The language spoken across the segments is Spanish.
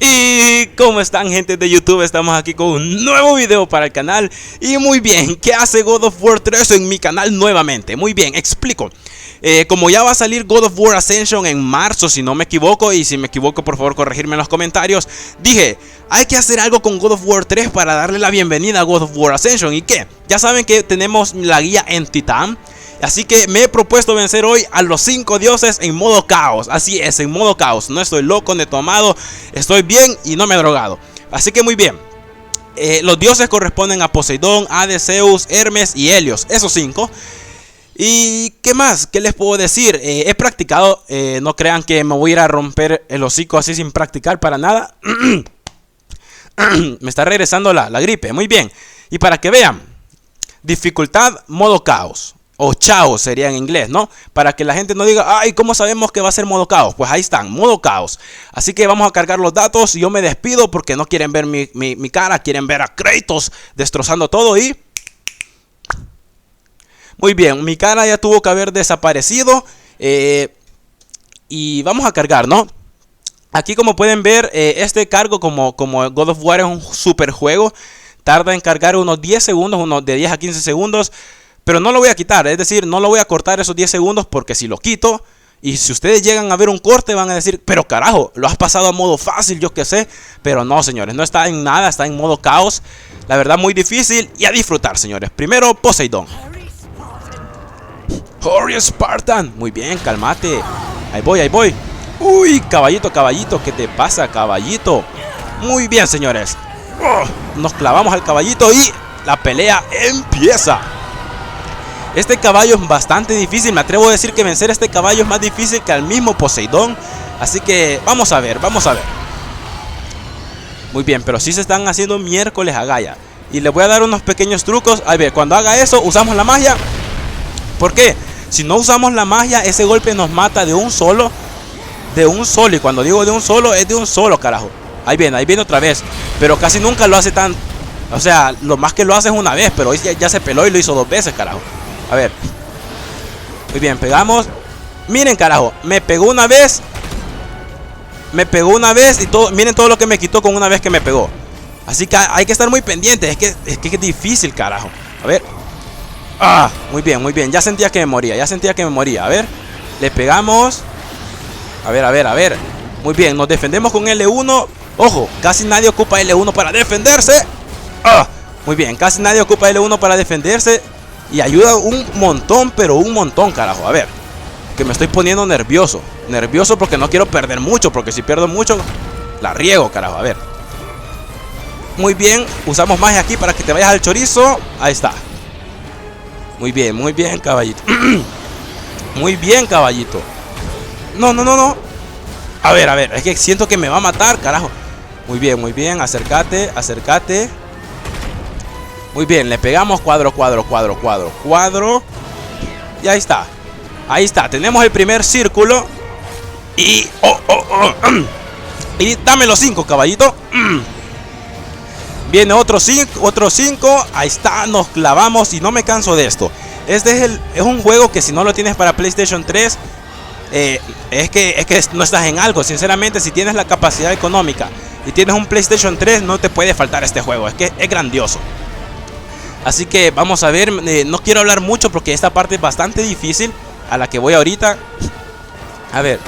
Y ¿cómo están, gente de YouTube? Estamos aquí con un nuevo video para el canal. Y muy bien, ¿qué hace God of War 3 en mi canal nuevamente? Muy bien, explico. Como ya va a salir God of War Ascension en marzo, si no me equivoco, y si me equivoco por favor corregirme en los comentarios, dije, hay que hacer algo con God of War 3 para darle la bienvenida a God of War Ascension. ¿Y qué? Ya saben que tenemos la guía en Titán. Así que me he propuesto vencer hoy a los 5 dioses en modo caos. Así es, en modo caos. No estoy loco ni tomado, estoy bien y no me he drogado. Así que muy bien. Los dioses corresponden a Poseidón, Hades, Zeus, Hermes y Helios. Esos 5. ¿Y qué más? ¿Qué les puedo decir? He practicado. No crean que me voy a ir a romper el hocico así sin practicar para nada. Me está regresando la gripe. Muy bien. Y para que vean. Dificultad modo caos. O chao sería en inglés, ¿no? Para que la gente no diga, ay, ¿cómo sabemos que va a ser modo caos? Pues ahí están, modo caos. Así que vamos a cargar los datos y yo me despido porque no quieren ver mi cara. Quieren ver a Kratos destrozando todo y... Muy bien, mi cara ya tuvo que haber desaparecido. Y vamos a cargar, ¿no? Aquí como pueden ver, este cargo como God of War es un super juego. Tarda en cargar unos 10 segundos, unos de 10 a 15 segundos. Pero no lo voy a quitar, es decir, no lo voy a cortar esos 10 segundos porque si lo quito y si ustedes llegan a ver un corte van a decir, pero carajo, lo has pasado a modo fácil, yo qué sé. Pero no, señores, no está en nada, está en modo caos. La verdad muy difícil y a disfrutar, señores. Primero Poseidón. Hurry Spartan. Muy bien, cálmate. Ahí voy, ahí voy. Uy, caballito, caballito, ¿qué te pasa, caballito? Muy bien, señores. Nos clavamos al caballito y la pelea empieza. Este caballo es bastante difícil. Me atrevo a decir que vencer a este caballo es más difícil que al mismo Poseidón. Así que vamos a ver, vamos a ver. Muy bien, pero sí se están haciendo miércoles a Gaia. Y les voy a dar unos pequeños trucos. A ver, cuando haga eso, usamos la magia. ¿Por qué? Si no usamos la magia, ese golpe nos mata de un solo. De un solo. Y cuando digo de un solo, es de un solo, carajo. Ahí viene otra vez. Pero casi nunca lo hace tan... O sea, lo más que lo hace es una vez. Pero hoy ya se peló y lo hizo 2 veces, carajo. A ver. Muy bien, pegamos. Miren, carajo, me pegó una vez. Me pegó una vez y todo. Miren todo lo que me quitó con una vez que me pegó. Así que hay que estar muy pendientes. Es que es difícil, carajo. A ver. Ah, muy bien, muy bien. Ya sentía que me moría, ya sentía que me moría. A ver, le pegamos. A ver, a ver, a ver. Muy bien, nos defendemos con L1. Ojo, casi nadie ocupa L1 para defenderse. Ah, muy bien, casi nadie ocupa L1 para defenderse. Y ayuda un montón, pero un montón, carajo. A ver, que me estoy poniendo nervioso. Nervioso porque no quiero perder mucho. Porque si pierdo mucho, la riego, carajo. A ver. Muy bien, usamos magia aquí para que te vayas al chorizo. Ahí está. Muy bien, caballito. Muy bien, caballito. No, no, no, no. A ver, es que siento que me va a matar, carajo. Muy bien, acércate, acércate. Muy bien, le pegamos cuadro. Y ahí está. Ahí está, tenemos el primer círculo. Y... Y dame los 5, caballito. Viene otro 5. Ahí está, nos clavamos y no me canso de esto. Este es un juego que si no lo tienes para PlayStation 3... es que no estás en algo. Sinceramente, si tienes la capacidad económica y tienes un PlayStation 3, no te puede faltar este juego. Es que es grandioso. Así que vamos a ver, no quiero hablar mucho porque esta parte es bastante difícil a la que voy ahorita. A ver,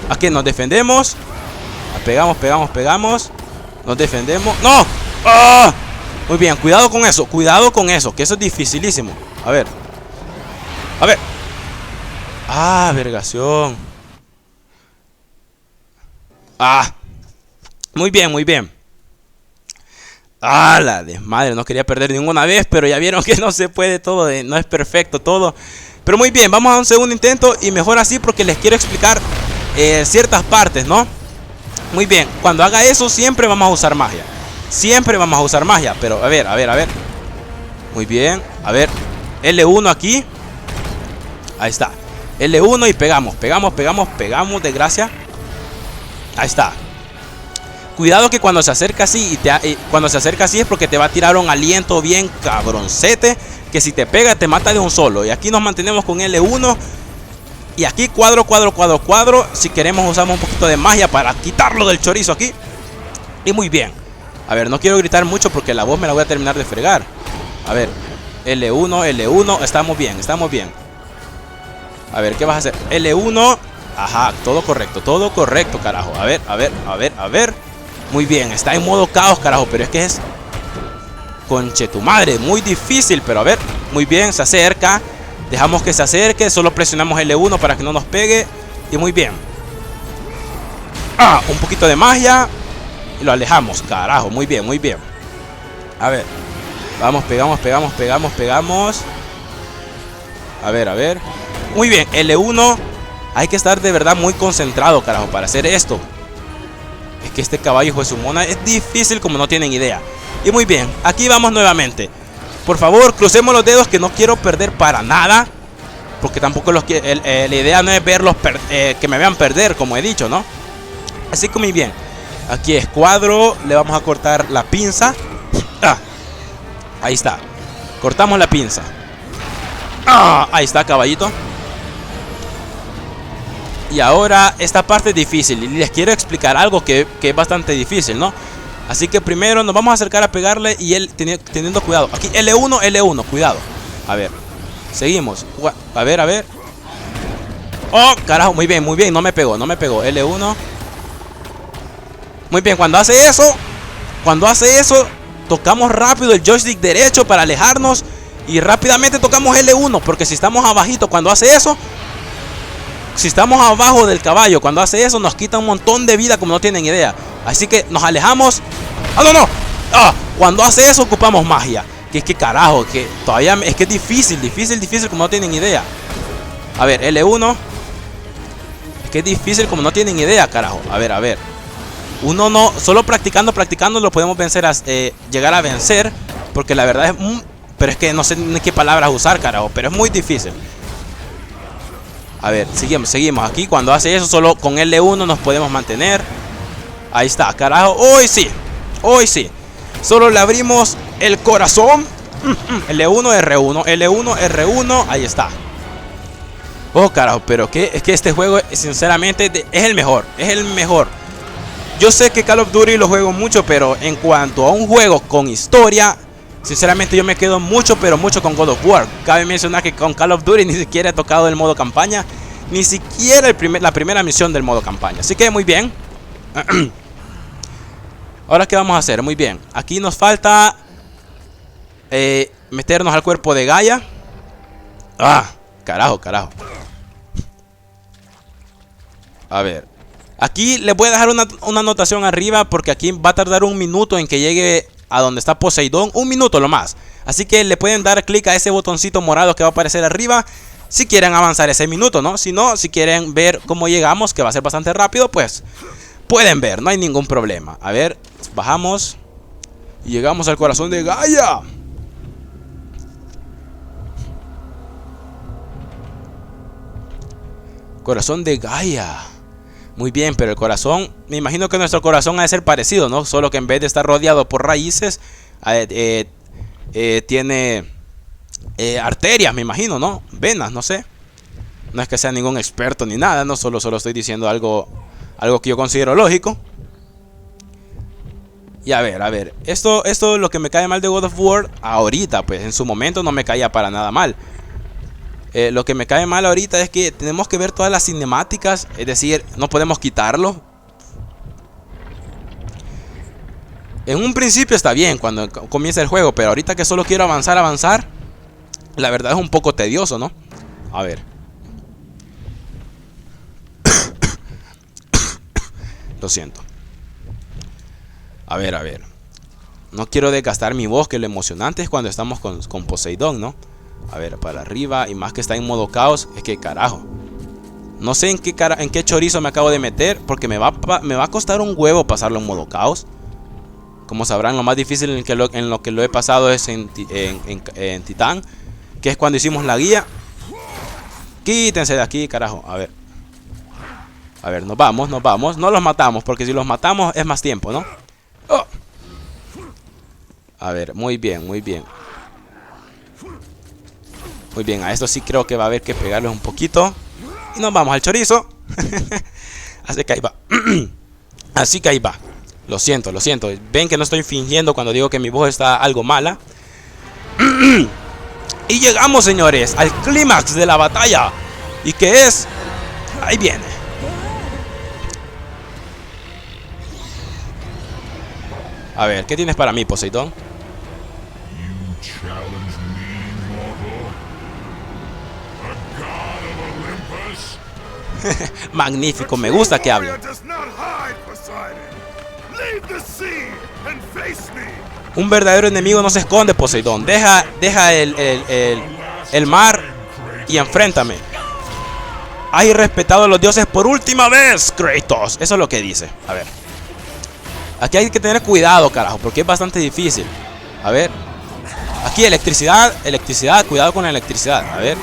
aquí nos defendemos. Pegamos. Nos defendemos. ¡No! ¡Ah! Muy bien, cuidado con eso, que eso es dificilísimo. A ver. Ah, vergación. Ah. Muy bien. Ah, la desmadre, no quería perder ninguna vez, pero ya vieron que no se puede todo, no es perfecto todo. Pero muy bien, vamos a un segundo intento y mejor así porque les quiero explicar ciertas partes, ¿no? Muy bien, cuando haga eso siempre vamos a usar magia. Pero a ver. Muy bien, a ver. L1 aquí. Ahí está. L1 y pegamos de gracia. Ahí está. Cuidado que cuando se acerca así cuando se acerca así es porque te va a tirar un aliento bien cabroncete, que si te pega te mata de un solo. Y aquí nos mantenemos con L1 Y aquí cuadro, cuadro, cuadro, cuadro. Si queremos usamos un poquito de magia para quitarlo del chorizo aquí. Y muy bien. A ver, no quiero gritar mucho porque la voz me la voy a terminar de fregar. A ver, L1, L1. Estamos bien, estamos bien. A ver, ¿qué vas a hacer? L1. Ajá, todo correcto, carajo. A ver, a ver, a ver, a ver. Muy bien, está en modo caos, carajo. Pero es que es... Conche tu madre, muy difícil. Pero a ver, muy bien, se acerca. Dejamos que se acerque, solo presionamos L1 para que no nos pegue. Y muy bien. Un poquito de magia. Y lo alejamos, carajo, muy bien, muy bien. A ver, vamos, pegamos, pegamos, pegamos, pegamos. A ver, a ver. Muy bien, L1. Hay que estar de verdad muy concentrado, carajo, para hacer esto. Es que este caballo, hijo de su mona, es difícil como no tienen idea. Y muy bien, aquí vamos nuevamente. Por favor, crucemos los dedos, que no quiero perder para nada. Porque tampoco la idea no es verlos que me vean perder, como he dicho, ¿no? Así que muy bien. Aquí es cuadro, le vamos a cortar la pinza. Ahí está. Cortamos la pinza. Ahí está, caballito. Y ahora esta parte es difícil. Y les quiero explicar algo que es bastante difícil, ¿no? Así que primero nos vamos a acercar a pegarle. Y él teniendo cuidado. Aquí L1, L1, cuidado. A ver, seguimos. A ver, a ver. Oh, carajo, muy bien, no me pegó, no me pegó. L1. Muy bien, cuando hace eso, tocamos rápido el joystick derecho para alejarnos. Y rápidamente tocamos L1. Porque si estamos abajito cuando hace eso, si estamos abajo del caballo cuando hace eso, nos quita un montón de vida como no tienen idea. Así que nos alejamos. No. Cuando hace eso ocupamos magia. Que es que carajo, que todavía es que es difícil como no tienen idea. A ver, L1. Es que es difícil como no tienen idea, carajo. A ver, a ver. Uno no, solo practicando lo podemos vencer, llegar a vencer. Porque la verdad es... pero es que no sé ni qué palabras usar, carajo. Pero es muy difícil. A ver, seguimos aquí. Cuando hace eso, solo con L1 nos podemos mantener. Ahí está, carajo. Hoy sí. Solo le abrimos el corazón. L1, R1. L1, R1. Ahí está. Oh, carajo, pero es que este juego, sinceramente, es el mejor. Es el mejor. Yo sé que Call of Duty lo juego mucho, pero en cuanto a un juego con historia, sinceramente yo me quedo mucho, pero mucho con God of War. Cabe mencionar que con Call of Duty ni siquiera he tocado el modo campaña. Ni siquiera la primera misión del modo campaña. Así que muy bien. Ahora ¿qué vamos a hacer? Muy bien. Aquí nos falta meternos al cuerpo de Gaia. Carajo. A ver. Aquí les voy a dejar una anotación arriba, porque aquí va a tardar un minuto en que llegue a donde está Poseidón. Un minuto lo más. Así que le pueden dar clic a ese botoncito morado que va a aparecer arriba si quieren avanzar ese minuto, ¿no? Si no, si quieren ver cómo llegamos, que va a ser bastante rápido, pues pueden ver, no hay ningún problema. A ver, bajamos y llegamos al corazón de Gaia. Corazón de Gaia. Muy bien, pero el corazón, me imagino que nuestro corazón ha de ser parecido, ¿no? Solo que en vez de estar rodeado por raíces, tiene arterias, me imagino, ¿no? Venas, no sé. No es que sea ningún experto ni nada, no, solo estoy diciendo algo que yo considero lógico. Y a ver, esto es lo que me cae mal de God of War ahorita, pues en su momento no me caía para nada mal. Lo que me cae mal ahorita es que tenemos que ver todas las cinemáticas, es decir, no podemos quitarlo. En un principio está bien cuando comienza el juego, pero ahorita que solo quiero avanzar, la verdad es un poco tedioso, ¿no? A ver. Lo siento. A ver. No quiero desgastar mi voz, que lo emocionante es cuando estamos con Poseidón, ¿no? A ver, para arriba. Y más que está en modo caos. Es que carajo. No sé en qué chorizo me acabo de meter, porque me va a costar un huevo pasarlo en modo caos. Como sabrán, lo más difícil en lo que lo he pasado es en Titán, que es cuando hicimos la guía. Quítense de aquí, carajo. A ver, nos vamos. No los matamos, porque si los matamos es más tiempo, ¿no? Oh. A ver, muy bien. Muy bien, a esto sí creo que va a haber que pegarles un poquito. Y nos vamos al chorizo. Así que ahí va. Así que ahí va. Lo siento, lo siento. Ven que no estoy fingiendo cuando digo que mi voz está algo mala. Y llegamos, señores, al clímax de la batalla. ¿Y qué es? Ahí viene. A ver, ¿qué tienes para mí, Poseidón? Magnífico, me gusta que hable. Un verdadero enemigo no se esconde, Poseidón. Deja el mar y enfréntame. Hay respetado a los dioses por última vez, Kratos. Eso es lo que dice. A ver. Aquí hay que tener cuidado, carajo, porque es bastante difícil. A ver. Aquí electricidad, cuidado con la electricidad. A ver.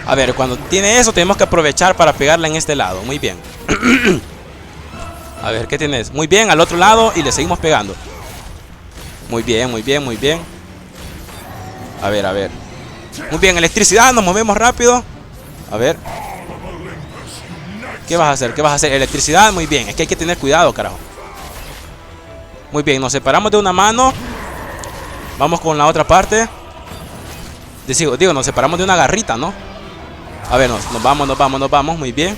A ver, cuando tiene eso tenemos que aprovechar para pegarla en este lado. Muy bien. A ver, ¿qué tienes? Muy bien, al otro lado y le seguimos pegando. Muy bien, muy bien, muy bien. A ver, a ver. Muy bien, electricidad, nos movemos rápido. A ver. ¿Qué vas a hacer? ¿Qué vas a hacer? Electricidad, muy bien. Es que hay que tener cuidado, carajo. Muy bien, nos separamos de una mano. Vamos con la otra parte. Digo, nos separamos de una garrita, ¿no? A ver, nos vamos, muy bien.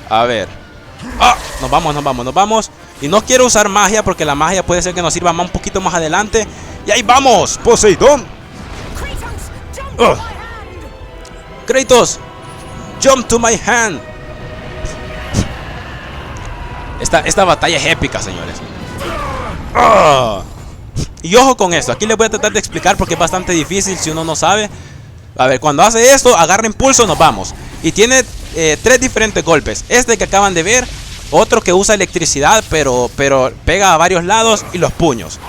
A ver. ¡Ah! Nos vamos. Y no quiero usar magia porque la magia puede ser que nos sirva un poquito más adelante. Y ahí vamos, Poseidón. Kratos, jump to my hand. Esta batalla es épica, señores. Y ojo con esto. Aquí les voy a tratar de explicar porque es bastante difícil si uno no sabe. A ver, cuando hace esto, agarra impulso, nos vamos. Y tiene 3 diferentes golpes. Este que acaban de ver. Otro que usa electricidad, pero pega a varios lados. Y los puños.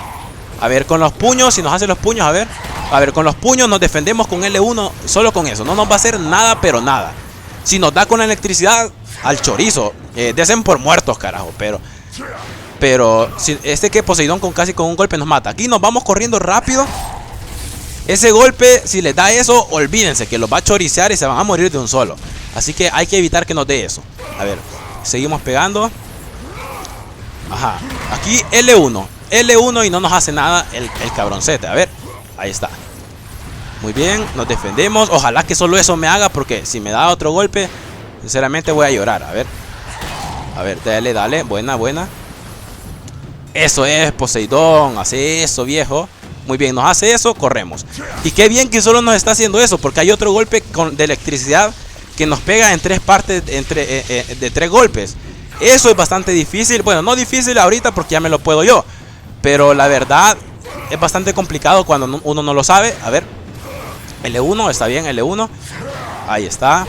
A ver, con los puños, si nos hace los puños, a ver. A ver, con los puños nos defendemos con L1. Solo con eso, no nos va a hacer nada, pero nada. Si nos da con la electricidad, al chorizo. Desen por muertos, carajo. Pero si, que Poseidón casi con un golpe nos mata. Aquí nos vamos corriendo rápido. Ese golpe, si les da eso, olvídense que los va a choricear y se van a morir de un solo. Así que hay que evitar que nos dé eso. A ver, seguimos pegando. Ajá, aquí L1 y no nos hace nada el cabroncete. A ver, ahí está. Muy bien, nos defendemos. Ojalá que solo eso me haga, porque si me da otro golpe, sinceramente voy a llorar. A ver, dale, buena. Eso es, Poseidón, hace eso, viejo. Muy bien, nos hace eso, corremos. Y qué bien que solo nos está haciendo eso, porque hay otro golpe de electricidad que nos pega en 3 partes, de 3 golpes. Eso es bastante difícil. Bueno, no difícil ahorita porque ya me lo puedo yo, pero la verdad es bastante complicado cuando uno no lo sabe. A ver, L1, está bien, L1. Ahí está.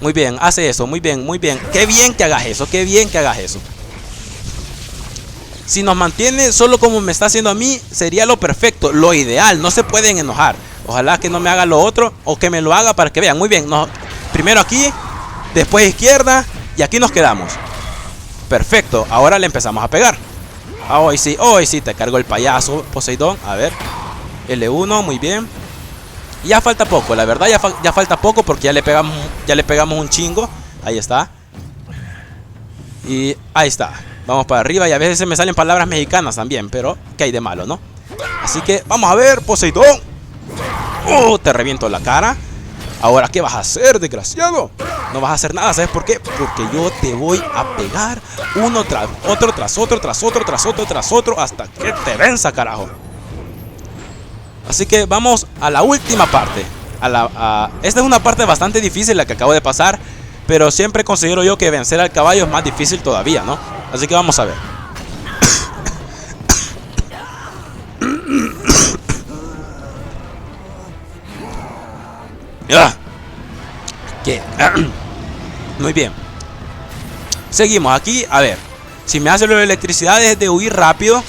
Muy bien, hace eso, muy bien. Qué bien que hagas eso, Si nos mantiene solo como me está haciendo a mí, sería lo perfecto, lo ideal. No se pueden enojar. Ojalá que no me haga lo otro, o que me lo haga para que vean. Muy bien, primero aquí, después izquierda, y aquí nos quedamos. Perfecto, ahora le empezamos a pegar. Hoy sí, te cargo el payaso, Poseidón. A ver, L1, muy bien. Ya falta poco, la verdad ya falta poco, porque ya le pegamos un chingo. Ahí está. Y ahí está. Vamos para arriba, y a veces se me salen palabras mexicanas también, pero ¿qué hay de malo, no? Así que vamos a ver, Poseidón. Te reviento la cara. Ahora, ¿qué vas a hacer, desgraciado? No vas a hacer nada, ¿sabes por qué? Porque yo te voy a pegar uno tras otro, hasta que te venza, carajo. Así que vamos a la última parte. Esta es una parte bastante difícil, la que acabo de pasar, pero siempre considero yo que vencer al caballo es más difícil todavía, ¿no? Así que vamos a ver. ¿Qué? Muy bien. Seguimos aquí. A ver, si me hace lo de electricidad es de huir rápido.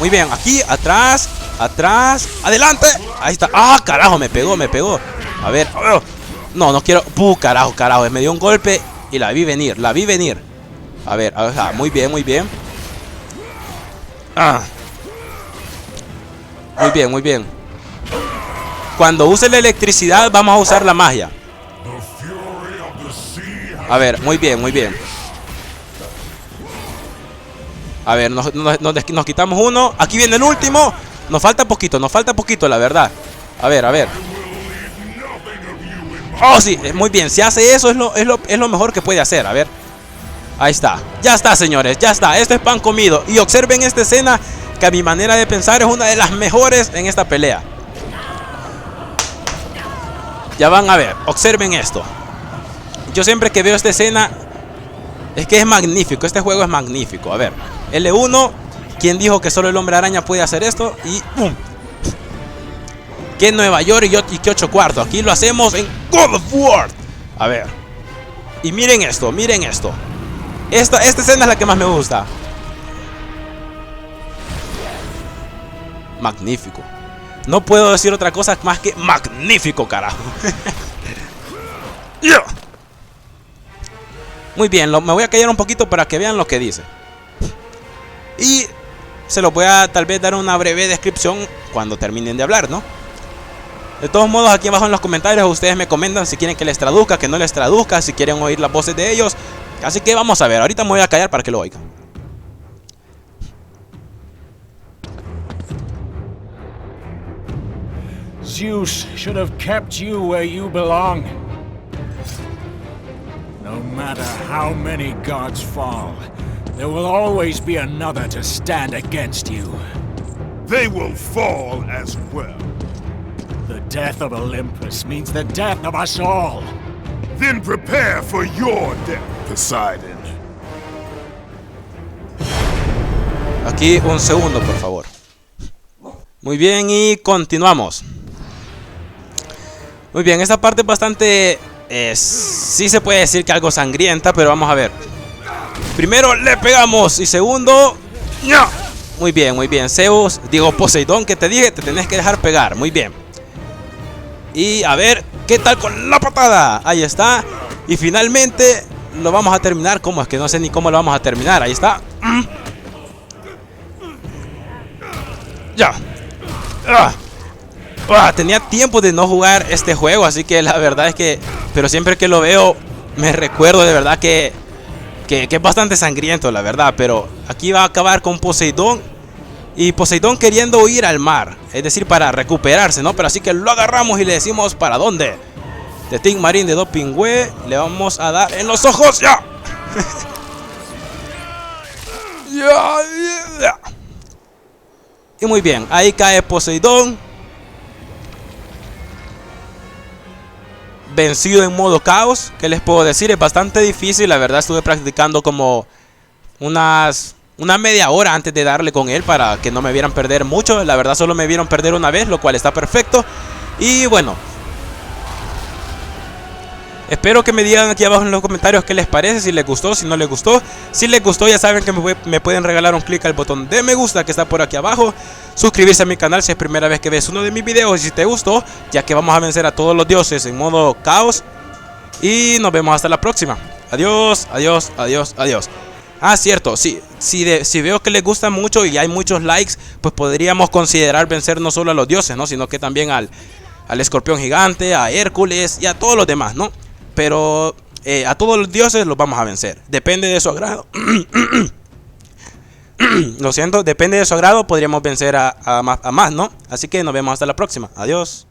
Muy bien, aquí, atrás, adelante. Ahí está. ¡Ah, carajo! Me pegó. A ver. No quiero. Carajo. Me dio un golpe y la vi venir. A ver, muy bien. Muy bien. cuando use la electricidad vamos a usar la magia. A ver, muy bien, muy bien. A ver, nos quitamos uno. Aquí viene el último. Nos falta poquito, la verdad. A ver, a ver. Oh, sí, muy bien. Si hace eso es lo mejor que puede hacer. A ver. Ahí está. Ya está, señores, ya está. Esto es pan comido. Y observen esta escena, que a mi manera de pensar es una de las mejores en esta pelea. Ya van a ver, observen esto. Yo siempre que veo esta escena es que es magnífico, este juego es magnífico. A ver, L1, ¿quién dijo que solo el Hombre Araña puede hacer esto? Y ¡pum! Que Nueva York y que 8 cuartos. Aquí lo hacemos en God of War. A ver. Y miren esto, miren esto. Esta escena es la que más me gusta. Magnífico. No puedo decir otra cosa más que magnífico, carajo. Yeah. Muy bien, me voy a callar un poquito para que vean lo que dice. Y se los voy a tal vez dar una breve descripción cuando terminen de hablar, ¿no? De todos modos, aquí abajo en los comentarios ustedes me comentan si quieren que les traduzca, que no les traduzca, si quieren oír las voces de ellos. Así que vamos a ver, ahorita me voy a callar para que lo oigan. Zeus should have kept you where you belong. No matter how many gods fall, there will always be another to stand against you. They will fall as well. The death of Olympus means the death of us all. Then prepare for your death, Poseidon. Aquí un segundo, por favor. Muy bien, y continuamos. Muy bien, esta parte es bastante... sí se puede decir que algo sangrienta, pero vamos a ver. Primero le pegamos y segundo... ¡no! Muy bien, Zeus, digo Poseidón, que te dije, te tenés que dejar pegar, muy bien. Y a ver, ¿qué tal con la patada? Ahí está. Y finalmente lo vamos a terminar. ¿Cómo? Es que no sé ni cómo lo vamos a terminar. Ahí está. Ya. Tenía tiempo de no jugar este juego, así que la verdad es que... Pero siempre que lo veo me recuerdo de verdad que es bastante sangriento, la verdad. Pero aquí va a acabar con Poseidón. Y Poseidón queriendo ir al mar, es decir, para recuperarse, ¿no? Pero así que lo agarramos y le decimos ¿para dónde? De Team Marine de Dopingüe. Le vamos a dar en los ojos. ¡Ya! ¡Ya! Y muy bien, ahí cae Poseidón. Vencido en modo caos. ¿Qué les puedo decir? Es bastante difícil, la verdad estuve practicando como una media hora antes de darle con él para que no me vieran perder mucho. La verdad solo me vieron perder una vez, lo cual está perfecto. Y bueno, espero que me digan aquí abajo en los comentarios qué les parece, si les gustó, si no les gustó. Si les gustó, ya saben que me pueden regalar un clic al botón de me gusta que está por aquí abajo. Suscribirse a mi canal si es primera vez que ves uno de mis videos y si te gustó, ya que vamos a vencer a todos los dioses en modo caos. Y nos vemos hasta la próxima. Adiós, adiós, adiós, adiós. Ah, cierto, si veo que les gusta mucho y hay muchos likes, pues podríamos considerar vencer no solo a los dioses, ¿no? Sino que también al escorpión gigante, a Hércules y a todos los demás, ¿no? Pero a todos los dioses los vamos a vencer. Depende de su agrado. Lo siento, depende de su agrado, podríamos vencer a más, ¿no? Así que nos vemos hasta la próxima. Adiós.